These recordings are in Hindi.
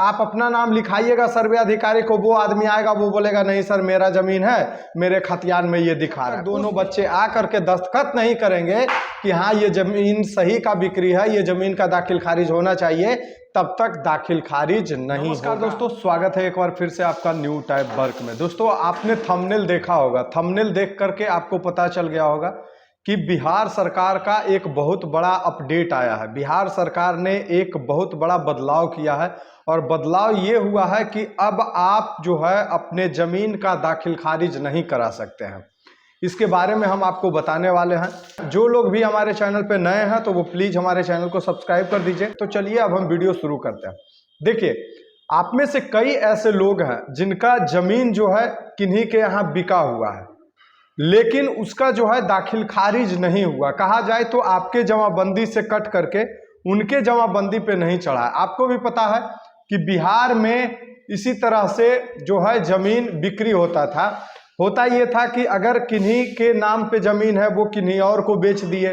आप अपना नाम लिखाइएगा सर्वे अधिकारी को, वो आदमी आएगा वो बोलेगा नहीं सर मेरा जमीन है, मेरे खतियान में ये दिखा रहा है। दोनों बच्चे आ करके दस्तखत नहीं करेंगे कि हाँ ये जमीन सही का बिक्री है, ये जमीन का दाखिल खारिज होना चाहिए, तब तक दाखिल खारिज नहीं। नमस्कार दोस्तों, स्वागत है एक बार फिर से आपका न्यू टाइप वर्क में। दोस्तों आपने थंबनेल देखा होगा, थंबनेल देख करके आपको पता चल गया होगा कि बिहार सरकार का एक बहुत बड़ा अपडेट आया है। बिहार सरकार ने एक बहुत बड़ा बदलाव किया है और बदलाव ये हुआ है कि अब आप जो है अपने ज़मीन का दाखिल खारिज नहीं करा सकते हैं। इसके बारे में हम आपको बताने वाले हैं। जो लोग भी हमारे चैनल पे नए हैं तो वो प्लीज़ हमारे चैनल को सब्सक्राइब कर दीजिए। तो चलिए अब हम वीडियो शुरू करते हैं। देखिए, आप में से कई ऐसे लोग हैं जिनका ज़मीन जो है किन्हीं के यहाँ बिका हुआ है, लेकिन उसका जो है दाखिल खारिज नहीं हुआ। कहा जाए तो आपके जमाबंदी से कट करके उनके जमाबंदी पे नहीं चढ़ा है। आपको भी पता है कि बिहार में इसी तरह से जो है ज़मीन बिक्री होता था। होता ये था कि अगर किन्हीं के नाम पे ज़मीन है वो किन्हीं और को बेच दिए,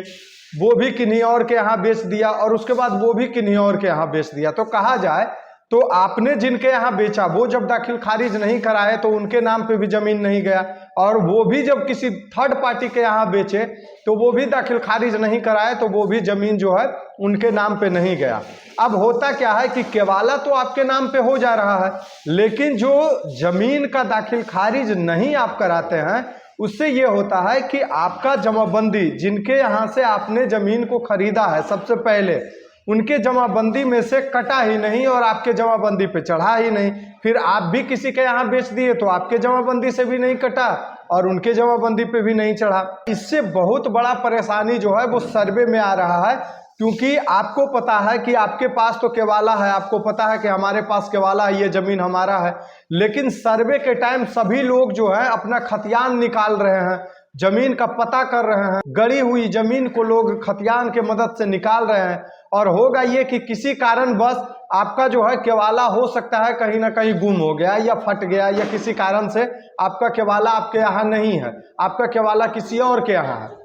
वो भी किन्हीं और के यहाँ बेच दिया और उसके बाद वो भी किन्हीं और के यहाँ बेच दिया। तो कहा जाए तो आपने जिनके यहाँ बेचा वो जब दाखिल खारिज नहीं कराए तो उनके नाम पे भी ज़मीन नहीं गया, और वो भी जब किसी थर्ड पार्टी के यहाँ बेचे तो वो भी दाखिल खारिज नहीं कराए तो वो भी ज़मीन जो है उनके नाम पे नहीं गया। अब होता क्या है कि केवाला तो आपके नाम पे हो जा रहा है, लेकिन जो ज़मीन का दाखिल खारिज नहीं आप कराते हैं उससे ये होता है कि आपका जमाबंदी, जिनके यहाँ से आपने ज़मीन को खरीदा है सबसे पहले, उनके जमाबंदी में से कटा ही नहीं और आपके जमाबंदी पे चढ़ा ही नहीं। फिर आप भी किसी के यहाँ बेच दिए तो आपके जमाबंदी से भी नहीं कटा और उनके जमाबंदी पे भी नहीं चढ़ा। इससे बहुत बड़ा परेशानी जो है वो सर्वे में आ रहा है, क्योंकि आपको पता है कि आपके पास तो केवाला है, आपको पता है कि हमारे पास केवाला है, ये ज़मीन हमारा है, लेकिन सर्वे के टाइम सभी लोग जो है अपना खतियान निकाल रहे हैं, ज़मीन का पता कर रहे हैं, गड़ी हुई ज़मीन को लोग खतियान के मदद से निकाल रहे हैं। और होगा ये कि किसी कारणवश आपका जो है केवाला हो सकता है कहीं ना कहीं गुम हो गया या फट गया, या किसी कारण से आपका केवाला आपके यहाँ नहीं है, आपका केवाला किसी और के यहाँ है।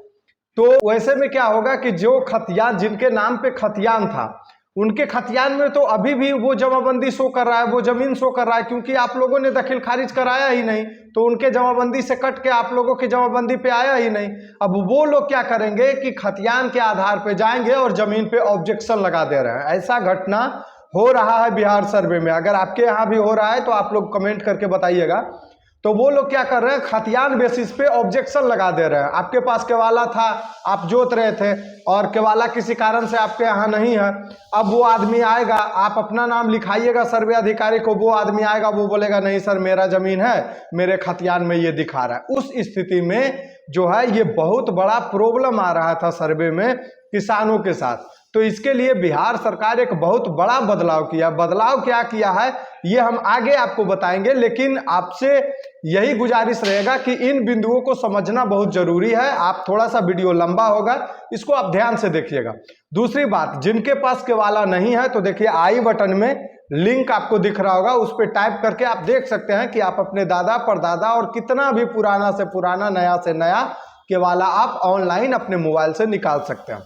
तो वैसे में क्या होगा कि जो खतियान, जिनके नाम पे खतियान था, उनके खतियान में तो अभी भी वो जमाबंदी शो कर रहा है, वो ज़मीन शो कर रहा है, क्योंकि आप लोगों ने दाखिल खारिज कराया ही नहीं, तो उनके जमाबंदी से कट के आप लोगों की जमाबंदी पे आया ही नहीं। अब वो लोग क्या करेंगे कि खतियान के आधार पे जाएंगे और ज़मीन पे ऑब्जेक्शन लगा दे रहे हैं। ऐसा घटना हो रहा है बिहार सर्वे में। अगर आपके यहाँ भी हो रहा है तो आप लोग कमेंट करके बताइएगा। तो वो लोग क्या कर रहे हैं, खतियान बेसिस पे ऑब्जेक्शन लगा दे रहे हैं। आपके पास केवाला था, आप जोत रहे थे और केवाला किसी कारण से आपके यहाँ नहीं है। अब वो आदमी आएगा, आप अपना नाम लिखाइएगा सर्वे अधिकारी को, वो आदमी आएगा वो बोलेगा नहीं सर मेरा ज़मीन है, मेरे खतियान में ये दिखा रहा है। उस स्थिति में जो है ये बहुत बड़ा प्रॉब्लम आ रहा था सर्वे में किसानों के साथ। तो इसके लिए बिहार सरकार एक बहुत बड़ा बदलाव किया। बदलाव क्या किया है ये हम आगे आपको बताएंगे, लेकिन आपसे यही गुजारिश रहेगा कि इन बिंदुओं को समझना बहुत जरूरी है। आप थोड़ा सा वीडियो लंबा होगा, इसको आप ध्यान से देखिएगा। दूसरी बात, जिनके पास केवाला नहीं है तो देखिए आई बटन में लिंक आपको दिख रहा होगा, उस पर टाइप करके आप देख सकते हैं कि आप अपने दादा परदादा और कितना भी पुराना से पुराना, नया से नया केवाला आप ऑनलाइन अपने मोबाइल से निकाल सकते हैं।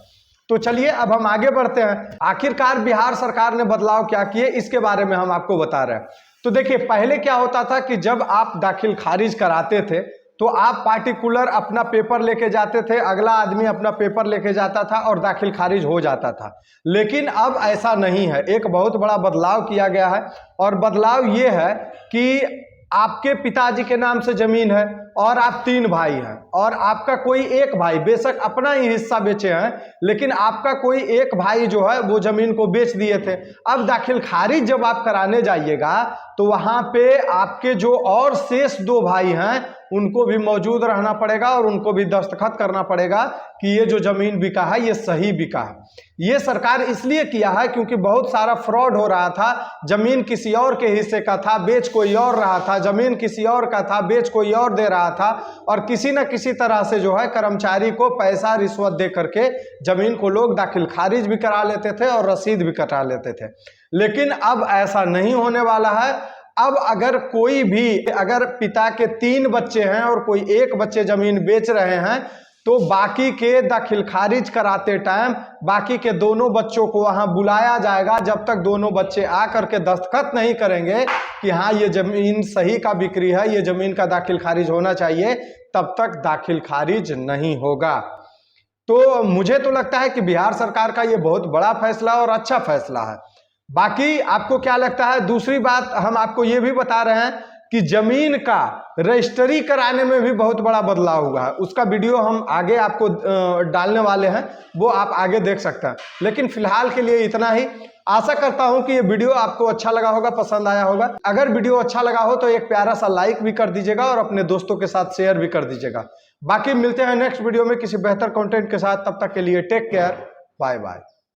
तो चलिए अब हम आगे बढ़ते हैं। आखिरकार बिहार सरकार ने बदलाव क्या किए इसके बारे में हम आपको बता रहे हैं। तो देखिए, पहले क्या होता था कि जब आप दाखिल खारिज कराते थे तो आप पार्टिकुलर अपना पेपर लेके जाते थे, अगला आदमी अपना पेपर लेके जाता था और दाखिल खारिज हो जाता था। लेकिन अब ऐसा नहीं है, एक बहुत बड़ा बदलाव किया गया है। और बदलाव ये है कि आपके पिताजी के नाम से ज़मीन है और आप 3 भाई हैं और आपका कोई एक भाई बेशक अपना ही हिस्सा बेचे हैं, लेकिन आपका कोई एक भाई जो है वो ज़मीन को बेच दिए थे। अब दाखिल खारिज जब आप कराने जाइएगा तो वहाँ पे आपके जो और शेष 2 भाई हैं उनको भी मौजूद रहना पड़ेगा और उनको भी दस्तखत करना पड़ेगा कि ये जो ज़मीन बिका है ये सही बिका है। ये सरकार इसलिए किया है क्योंकि बहुत सारा फ्रॉड हो रहा था। ज़मीन किसी और के हिस्से का था, बेच कोई और रहा था, ज़मीन किसी और का था, बेच कोई और दे रहा था, और किसी न किसी तरह से जो है कर्मचारी को पैसा रिश्वत दे करके ज़मीन को लोग दाखिल खारिज भी करा लेते थे और रसीद भी कटा लेते थे। लेकिन अब ऐसा नहीं होने वाला है। अब अगर कोई भी, अगर पिता के 3 बच्चे हैं और कोई एक बच्चे ज़मीन बेच रहे हैं तो बाकी के दाखिल खारिज कराते टाइम बाकी के दोनों बच्चों को वहां बुलाया जाएगा। जब तक दोनों बच्चे आकर के दस्तखत नहीं करेंगे कि हाँ ये जमीन सही का बिक्री है, ये जमीन का दाखिल खारिज होना चाहिए, तब तक दाखिल खारिज नहीं होगा। तो मुझे तो लगता है कि बिहार सरकार का ये बहुत बड़ा फैसला और अच्छा फैसला है। बाकी आपको क्या लगता है? दूसरी बात हम आपको ये भी बता रहे हैं कि जमीन का रजिस्ट्री कराने में भी बहुत बड़ा बदलाव हुआ है। उसका वीडियो हम आगे आपको डालने वाले हैं, वो आप आगे देख सकते हैं। लेकिन फिलहाल के लिए इतना ही। आशा करता हूं कि ये वीडियो आपको अच्छा लगा होगा, पसंद आया होगा। अगर वीडियो अच्छा लगा हो तो एक प्यारा सा लाइक भी कर दीजिएगा और अपने दोस्तों के साथ शेयर भी कर दीजिएगा। बाकी मिलते हैं नेक्स्ट वीडियो में किसी बेहतर कंटेंट के साथ। तब तक के लिए टेक केयर, बाय बाय।